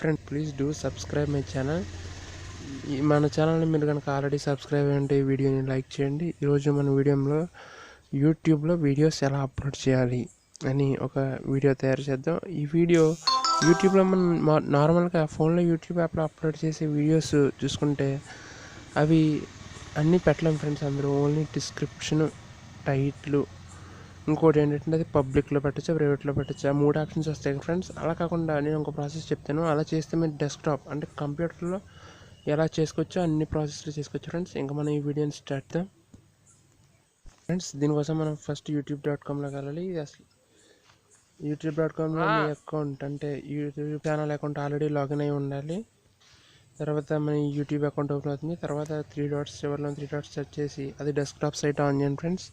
Friend please do subscribe my channel. మన ఛానల్ని మీరు కనుక ఆల్రెడీ సబ్స్క్రైబ్ అయ్యంటే ఈ వీడియోని లైక్ చేయండి. ఈరోజు మన వీడియోలో యూట్యూబ్లో వీడియోస్ ఎలా అప్లోడ్ చేయాలి అని ఒక వీడియో తయారు చేద్దాం. ఈ వీడియో యూట్యూబ్లో మనం నార్మల్గా ఫోన్లో యూట్యూబ్ యాప్లో అప్లోడ్ చేసే వీడియోస్ చూసుకుంటే అవి అన్నీ పెట్టలేం ఫ్రెండ్స్. అందరూ ఓన్లీ డిస్క్రిప్షన్, టైటిల్, ఇంకోటి ఏంటంటే అది పబ్లిక్లో పెట్టచ్చు, ప్రైవేట్లో పెట్టచ్చు. ఆ 3 ఆప్షన్స్ వస్తాయి ఫ్రెండ్స్. అలా కాకుండా నేను ఒక ప్రాసెస్ చెప్తాను. అలా చేస్తే మీరు డెస్క్టాప్ అంటే కంప్యూటర్లో ఎలా చేసుకోవచ్చో అన్ని ప్రాసెస్లు చేసుకోవచ్చు ఫ్రెండ్స్. ఇంకా మనం ఈ వీడియోని స్టార్ట్ చేద్దాం ఫ్రెండ్స్. దీనికోసం మనం ఫస్ట్ youtube.comలోకి వెళ్ళాలి. అసలు youtube.comలో మీ అకౌంట్ అంటే YouTube channel account already login అయి ఉండాలి. తర్వాత మన యూట్యూబ్ అకౌంట్ ఓపెన్ అవుతుంది. తర్వాత 3 డాట్స్, చివరిలో 3 డాట్స్ సెర్చ్ చేసి అది డెస్క్టాప్ సైట్ ఆన్ చేయండి ఫ్రెండ్స్.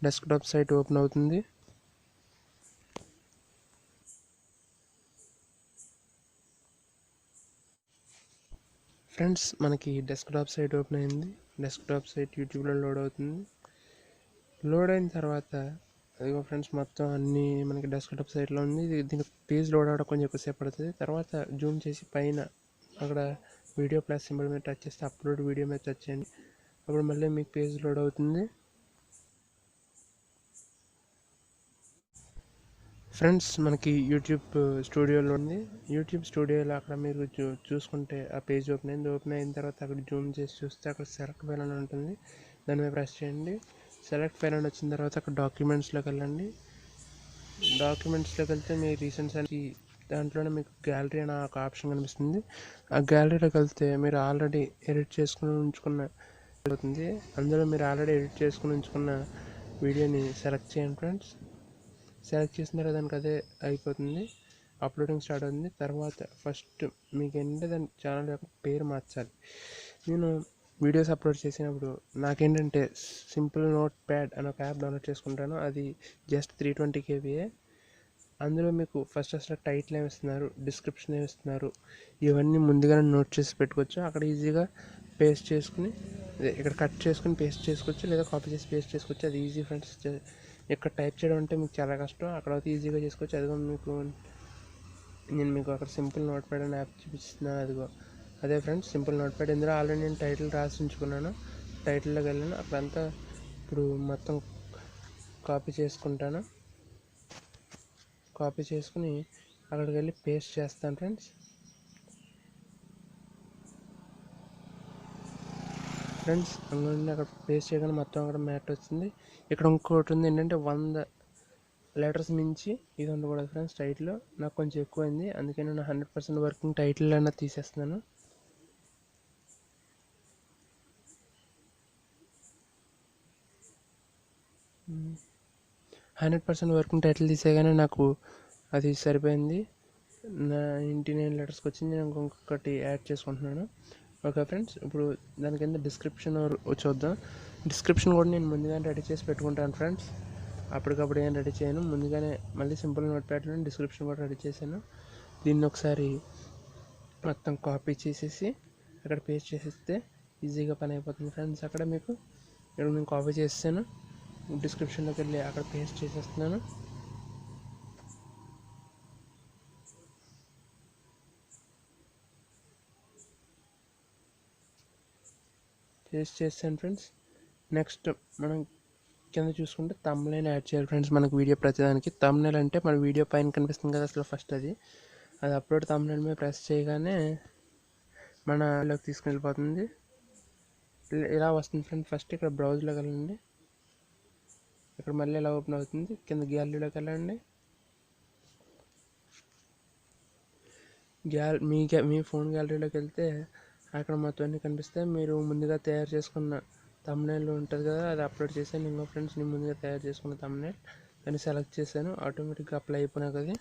డెస్క్టాప్ సైట్ ఓపెన్ అవుతుంది. ఫ్రెండ్స్ మనకి డెస్క్టాప్ సైట్ ఓపెన్ అయింది. డెస్క్టాప్ సైట్ యూట్యూబ్లో లోడ్ అవుతుంది. లోడ్ అయిన తర్వాత అదిగో ఫ్రెండ్స్ మొత్తం అన్నీ మనకి డెస్క్టాప్ సైట్లో ఉంది. దీని పేజ్ లోడ్ అవడం కొంచెం ఎక్కువసేపు పడుతుంది. తర్వాత జూమ్ చేసి పైన అక్కడ వీడియో ప్లస్ సింబల్ మీద టచ్ చేస్తే అప్లోడ్ వీడియో మీద టచ్ చేయండి. అప్పుడు మళ్ళీ మీకు పేజ్ లోడ్ అవుతుంది. ఫ్రెండ్స్ మనకి యూట్యూబ్ స్టూడియోలో ఉంది. యూట్యూబ్ స్టూడియోలో అక్కడ మీరు చూసుకుంటే ఆ పేజ్ ఓపెన్ అయింది. ఓపెన్ అయిన తర్వాత అక్కడ జూమ్ చేసి చూస్తే అక్కడ సెలెక్ట్ ఫైల్ అని ఉంటుంది. దాని మీద ప్రెస్ చేయండి. సెలెక్ట్ ఫైల్ అని వచ్చిన తర్వాత అక్కడ డాక్యుమెంట్స్లోకి వెళ్ళండి. డాక్యుమెంట్స్లోకి వెళ్తే మీ రీసెంట్స్ అని దాంట్లోనే మీకు గ్యాలరీ అనే ఒక ఆప్షన్ కనిపిస్తుంది. ఆ గ్యాలరీలోకి వెళ్తే మీరు ఆల్రెడీ ఎడిట్ చేసుకుని ఉంచుకున్న అవుతుంది. అందులో మీరు ఆల్రెడీ ఎడిట్ చేసుకుని ఉంచుకున్న వీడియోని సెలెక్ట్ చేయండి ఫ్రెండ్స్. సెలెక్ట్ చేసిన తర్వాత దానికి అదే అయిపోతుంది. అప్లోడింగ్ స్టార్ట్ అవుతుంది. తర్వాత ఫస్ట్ మీకు ఏంటంటే దాని ఛానల్ యొక్క పేరు మార్చాలి. నేను వీడియోస్ అప్లోడ్ చేసినప్పుడు నాకేంటంటే సింపుల్ నోట్ ప్యాడ్ అనే ఒక యాప్ డౌన్లోడ్ చేసుకుంటాను. అది జస్ట్ 320 KB. అందులో మీకు ఫస్ట్ అసలు టైటిల్ ఏమి ఇస్తున్నారు, డిస్క్రిప్షన్ ఏమి ఇస్తున్నారు, ఇవన్నీ ముందుగానే నోట్ చేసి పెట్టుకోవచ్చు. అక్కడ ఈజీగా పేస్ట్ చేసుకుని ఇక్కడ కట్ చేసుకుని పేస్ట్ చేసుకోవచ్చు, లేదా కాపీ చేసి పేస్ట్ చేసుకోవచ్చు. అది ఈజీ ఫ్రెండ్స్. ఇక్కడ టైప్ చేయడం అంటే మీకు చాలా కష్టం, అక్కడ అయితే ఈజీగా చేసుకోవచ్చు. అదిగో నేను మీకు అక్కడ సింపుల్ నోట్ ప్యాడ్ అనే యాప్ చూపిస్తున్నాను. అదిగో అదే ఫ్రెండ్స్ సింపుల్ నోట్ ప్యాడ్. ఇందులో ఆల్రెడీ నేను టైటిల్ రాసి ఉంచుకున్నాను. టైటిల్లోకి వెళ్ళాను. అక్కడంతా ఇప్పుడు మొత్తం కాపీ చేసుకుంటాను. కాపీ చేసుకుని అక్కడికి వెళ్ళి పేస్ట్ చేస్తాను ఫ్రెండ్స్. అందులో అక్కడ పేస్ట్ చేయగానే మొత్తం అక్కడ మ్యాట్ వచ్చింది. ఇక్కడ ఇంకోటి ఉంది ఏంటంటే 100 లెటర్స్ మించి ఇది ఉండకూడదు ఫ్రెండ్స్. టైటిల్ నాకు కొంచెం ఎక్కువైంది, అందుకే నేను 100% వర్కింగ్ టైటిల్ అన్న తీసేస్తున్నాను. 100% వర్కింగ్ టైటిల్ తీసేగానే నాకు అది సరిపోయింది. 99 లెటర్స్కి వచ్చింది. నేను ఇంకొకటి యాడ్ చేసుకుంటున్నాను. ఓకే ఫ్రెండ్స్, ఇప్పుడు దాని కింద డిస్క్రిప్షన్ చూద్దాం. డిస్క్రిప్షన్ కూడా నేను ముందుగానే రెడీ చేసి పెట్టుకుంటాను ఫ్రెండ్స్. అప్పటికప్పుడు ఏం రెడీ చేయను, ముందుగానే మళ్ళీ సింపుల్ నోట్ ప్యాడ్లో డిస్క్రిప్షన్ కూడా రెడీ చేశాను. దీన్ని ఒకసారి మొత్తం కాపీ చేసేసి అక్కడ పేస్ట్ చేసేస్తే ఈజీగా పని అయిపోతుంది ఫ్రెండ్స్. అక్కడ మీకు ఇక్కడ నేను కాపీ చేస్తాను, డిస్క్రిప్షన్లోకి వెళ్ళి అక్కడ పేస్ట్ చేసేస్తున్నాను. పేస్ట్ చేస్తాను ఫ్రెండ్స్. నెక్స్ట్ మనం కింద చూసుకుంటే థంబ్నెయిల్ యాడ్ చేయాలి ఫ్రెండ్స్. మనకు వీడియో ప్రతిదానికి థంబ్నెయిల్ అంటే మన వీడియో పైన కనిపిస్తుంది కదా అసలు ఫస్ట్ అది అప్లోడ్ థంబ్నెయిల్ మీద ప్రెస్ చేయగానే మనలోకి తీసుకుని వెళ్ళిపోతుంది. ఇలా వస్తుంది ఫ్రెండ్స్. ఫస్ట్ ఇక్కడ బ్రౌజ్లోకి వెళ్ళండి. ఇక్కడ మళ్ళీ ఇలా ఓపెన్ అవుతుంది. కింద గ్యాలరీలోకి వెళ్ళండి. మీ ఫోన్ గ్యాలరీలోకి వెళ్తే అక్కడ మొత్తం అన్నీ కనిపిస్తాయి. మీరు ముందుగా తయారు చేసుకున్న థంబ్నెయిల్ ఉంటుంది కదా, అది అప్లోడ్ చేశాను. ఇంకో ఫ్రెండ్స్ నేను ముందుగా తయారు చేసుకున్న థంబ్నెయిల్ దాన్ని సెలెక్ట్ చేశాను. ఆటోమేటిక్గా అప్లై అయిపోయినా కదా.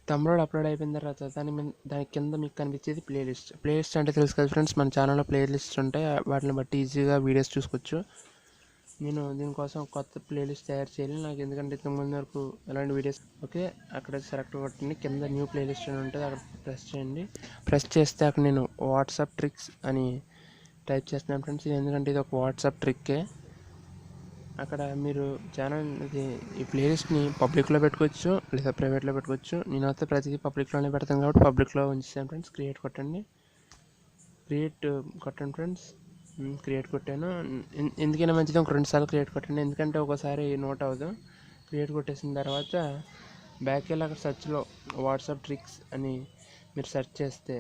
థంబ్నెయిల్ అప్లోడ్ అయిపోయిన తర్వాత దాని కింద మీకు కనిపించేది ప్లేలిస్ట్ అంటే తెలుసు కదా ఫ్రెండ్స్, మన ఛానల్లో ప్లేలిస్ట్స్ ఉంటాయి. వాటిని బట్టి ఈజీగా వీడియోస్ చూసుకోవచ్చు. నేను దీనికోసం కొత్త ప్లేలిస్ట్ తయారు చేయాలి నాకు, ఎందుకంటే ఇంతకుముందు వరకు ఎలాంటి వీడియోస్. ఓకే, అక్కడ సెలెక్ట్ కొట్టండి. కింద న్యూ ప్లేలిస్ట్ అని ఉంటుంది, అక్కడ ప్రెస్ చేయండి. ప్రెస్ చేస్తే అక్కడ నేను వాట్సాప్ ట్రిక్స్ అని టైప్ చేస్తున్నాను ఫ్రెండ్స్. ఇది ఎందుకంటే ఇది ఒక వాట్సాప్ ట్రిక్కే. అక్కడ మీరు ఛానల్ ఈ ప్లేలిస్ట్ని పబ్లిక్లో పెట్టుకోవచ్చు లేదా ప్రైవేట్లో పెట్టుకోవచ్చు. నేనైతే ప్రతిదీ పబ్లిక్లోనే పెడతాను కాబట్టి పబ్లిక్లో ఉంచాను ఫ్రెండ్స్. క్రియేట్ కొట్టండి ఫ్రెండ్స్. క్రియేట్ కొట్టాను. ఎందుకైనా మంచిది ఒక 2 సార్లు క్రియేట్ కొట్టండి, ఎందుకంటే ఒకసారి నోట్ అవ్వదు. క్రియేట్ కొట్టేసిన తర్వాత బ్యాక్ వెళ్ళి అక్కడ సెర్చ్లో వాట్సాప్ ట్రిక్స్ అని మీరు సెర్చ్ చేస్తే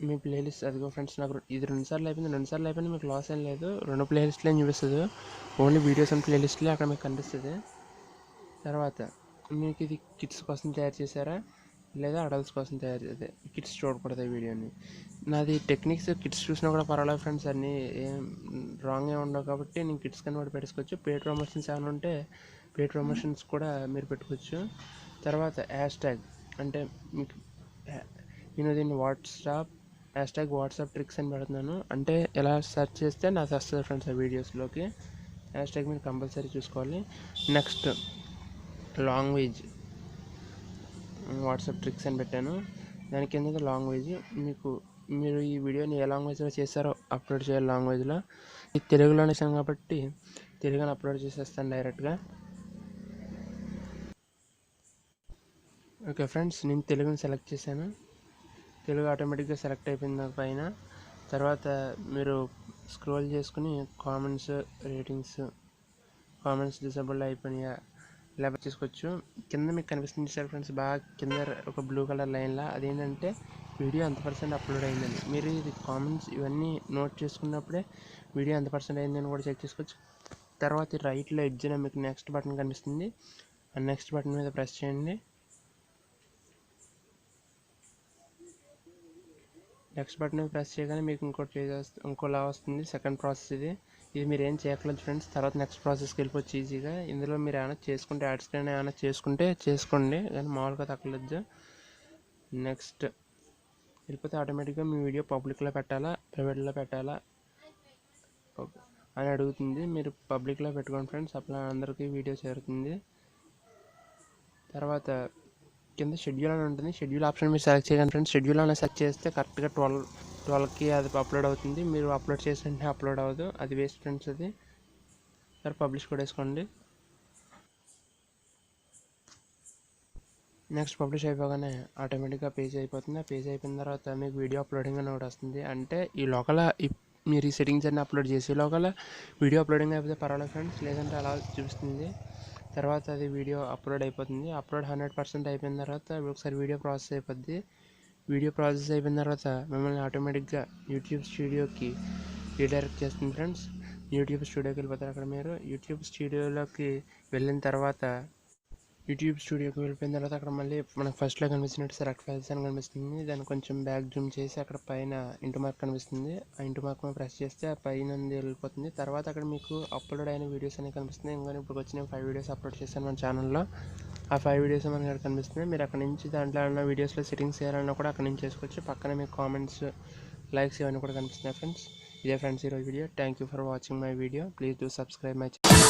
మీ ప్లేలిస్ట్ అదిగో ఫ్రెండ్స్. నాకు ఇది 2 సార్లు అయిపోయింది. మీకు లాస్ ఏం లేదు. 2 ప్లేలిస్ట్లే చూపిస్తుంది, ఓన్లీ వీడియోస్ అండ్ ప్లేలిస్ట్లే అక్కడ మీకు కనిపిస్తుంది. తర్వాత మీకు ఇది కిడ్స్ కోసం తయారు చేశారా లేదా అడల్ట్స్ కోసం తయారు చేస్తే కిడ్స్ చూడకూడదు ఈ వీడియోని. నాది టెక్నిక్స్ కిడ్స్ చూసినా కూడా పర్వాలేదు ఫ్రెండ్స్, అన్నీ ఏం రాంగ్ ఏమి ఉండవు కాబట్టి నేను కిడ్స్ కన్నా కూడా పెట్టుకోవచ్చు. పెయిడ్ ప్రమోషన్స్ ఏమైనా ఉంటే పెయిడ్ ప్రమోషన్స్ కూడా మీరు పెట్టుకోవచ్చు. తర్వాత హ్యాష్ ట్యాగ్ అంటే మీకు నేను దీన్ని వాట్సాప్ ట్రిక్స్ అని పెడుతున్నాను. అంటే ఎలా సెర్చ్ చేస్తే నాకు వస్తుంది ఫ్రెండ్స్ ఆ వీడియోస్లోకి. హ్యాష్ ట్యాగ్ మీరు కంపల్సరీ చూసుకోవాలి. నెక్స్ట్ లాంగ్వేజ్ వాట్సాప్ ట్రిక్స్ అని పెట్టాను, దాని కింద లాంగ్వేజ్ మీరు ఈ వీడియోని ఏ లాంగ్వేజ్లో చేస్తారో అప్లోడ్ చేయాలి. లాంగ్వేజ్లో ఇది తెలుగులోనే ఇస్తాను కాబట్టి తెలుగుని అప్లోడ్ చేసేస్తాను డైరెక్ట్గా. ఓకే ఫ్రెండ్స్, నేను తెలుగుని సెలెక్ట్ చేశాను. తెలుగు ఆటోమేటిక్గా సెలెక్ట్ అయిపోయింది నాకు పైన. తర్వాత మీరు స్క్రోల్ చేసుకుని కామెంట్స్ డిసేబుల్ అయిపోయినాయా లేకపోతే చేసుకోవచ్చు. కింద మీకు కనిపిస్తుంది సార్ ఫ్రెండ్స్, బాగా కింద ఒక బ్లూ కలర్ లైన్లా, అదేంటంటే వీడియో ఎంత % అప్లోడ్ అయిందని. మీరు ఇది కామెంట్స్ ఇవన్నీ నోట్ చేసుకున్నప్పుడే వీడియో ఎంత % అయిందని కూడా చెక్ చేసుకోవచ్చు. తర్వాత రైట్లో ఎడ్జ్న మీకు నెక్స్ట్ బటన్ కనిపిస్తుంది, ఆ నెక్స్ట్ బటన్ మీద ప్రెస్ చేయండి. నెక్స్ట్ బటన్ ప్రెస్ చేయగానే మీకు ఇంకోలా వస్తుంది. సెకండ్ ప్రాసెస్ ఇది మీరు ఏం చేయట్లేదు ఫ్రెండ్స్. తర్వాత నెక్స్ట్ ప్రాసెస్కి వెళ్ళిపోవచ్చు ఈజీగా. ఇందులో మీరు ఏమైనా చేసుకుంటే యాడ్ స్క్రీన్ ఏమైనా చేసుకోండి, కానీ మామూలుగా తగ్గలేదు. నెక్స్ట్ వెళ్ళిపోతే ఆటోమేటిక్గా మీ వీడియో పబ్లిక్లో పెట్టాలా ప్రైవేట్లో పెట్టాలా అని అడుగుతుంది. మీరు పబ్లిక్లో పెట్టుకోండి ఫ్రెండ్స్, అప్పుడు అందరికీ వీడియో చేరుతుంది. తర్వాత కింద షెడ్యూల్ అని ఉంటుంది, షెడ్యూల్ ఆప్షన్ మీరు సెలెక్ట్ చేయగలండి ఫ్రెండ్స్. షెడ్యూల్ అని సెలెక్ట్ చేస్తే కరెక్ట్గా 12కి అది అప్లోడ్ అవుతుంది. మీరు అప్లోడ్ చేసి వెంటనే అప్లోడ్ అవ్వదు, అది వేస్ట్ ఫ్రెండ్స్. అది సరే పబ్లిష్ కూడా వేసుకోండి. నెక్స్ట్ పబ్లిష్ అయిపోగానే ఆటోమేటిక్గా పేజ్ అయిపోతుంది. ఆ పేజ్ అయిపోయిన తర్వాత మీకు వీడియో అప్లోడింగ్ అని ఒకటి వస్తుంది. అంటే ఈ లోకల్ మీరు ఈ సెట్టింగ్స్ అన్ని అప్లోడ్ చేసి లోకల్ వీడియో అప్లోడింగ్ అయిపోతే పర్వాలేదు ఫ్రెండ్స్, లేదంటే అలా చూపిస్తుంది. తర్వాత అది వీడియో అప్లోడ్ అయిపోతుంది. అప్లోడ్ 100% అయిపోయిన తర్వాత ఒకసారి వీడియో ప్రాసెస్ అయిపోద్ది. వీడియో ప్రాసెస్ అయిపోయిన తర్వాత మిమ్మల్ని ఆటోమేటిక్గా యూట్యూబ్ స్టూడియోకి రీడైరెక్ట్ చేస్తుంది ఫ్రెండ్స్. యూట్యూబ్ స్టూడియోకి వెళ్ళిపోతారు. అక్కడ మీరు యూట్యూబ్ స్టూడియోలోకి వెళ్ళిన తర్వాత అక్కడ మళ్ళీ మనకు ఫస్ట్లో కనిపించినట్టు సెలెక్ట్ ఫైల్స్ అని కనిపిస్తుంది. దాన్ని కొంచెం బ్యాక్ జూమ్ చేసి అక్కడ పైన ఇంటూ మార్క్ కనిపిస్తుంది, ఆ ఇంటూ మార్క్ మీద ప్రెస్ చేస్తే ఆ పైన వెళ్ళిపోతుంది. తర్వాత అక్కడ మీకు అప్లోడ్ అయిన వీడియోస్ అనేవి కనిపిస్తుంది. ఇంకా ఇప్పుడు వచ్చి నేను 5 వీడియోస్ అప్లోడ్ చేశాను మన ఛానల్లో. ఆ 5 వీడియోస్ మనకి అక్కడ కనిపిస్తుంది. మీరు అక్కడ నుంచి దాంట్లో ఉన్న వీడియోస్లో సెట్టింగ్స్ చేయాలన్నా కూడా అక్కడ నుంచి చేసుకోవచ్చు. పక్కన మీకు కామెంట్స్, లైక్స్ ఇవన్నీ కూడా కనిపిస్తున్నాయి ఫ్రెండ్స్. ఇదే ఫ్రెండ్స్ ఈరోజు video. Thank you for watching my video. Please do subscribe my channel.